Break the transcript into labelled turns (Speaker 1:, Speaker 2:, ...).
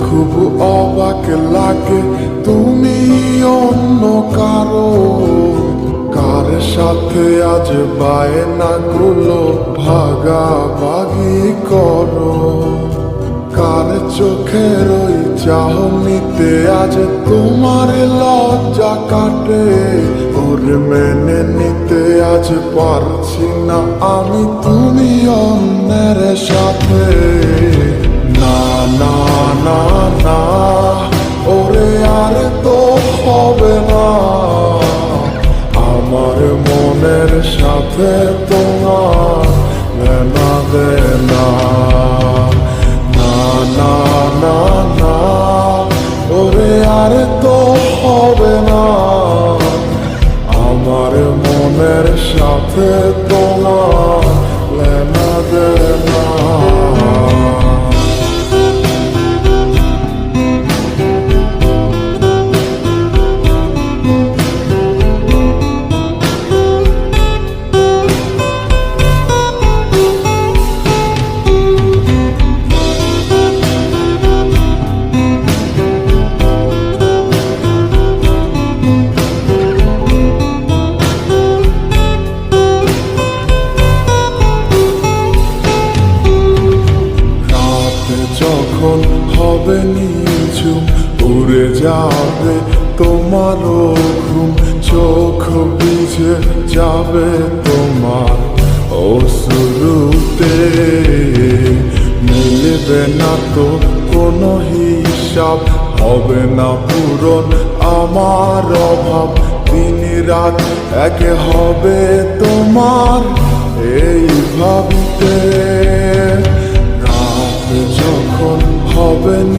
Speaker 1: খুব অবাক লাগে তুমি অন্য কারো, কার সাথে আজ বায়নাগুলো ভাগাভাগি করো, কার চোখের ওই চাহনিতে আজ তোমার লজ্জা কাটে। ওরে মেনে নিতে আজ পারছি না আমি তুমি অন্যের সাথে। না না না না, ওরে আর তো হবে না, আমার মনের সাথে তোমার লেনা দেনা। না না না না, ওরে আর তো হবে না, আমার মনের সাথে তোমার লেনা দেনা। যখন হবে নিঝুম উড়ে যাবে তোমারও ঘুম, চোখ ভিজে যাবে তোমার অশ্রুতে, মিলবে না তো কোনো হিসাব, হবে না পূরণ আমার অভাব, দিন রাত এক হবে তোমার এই ভাবিতে। রাত যখন হবে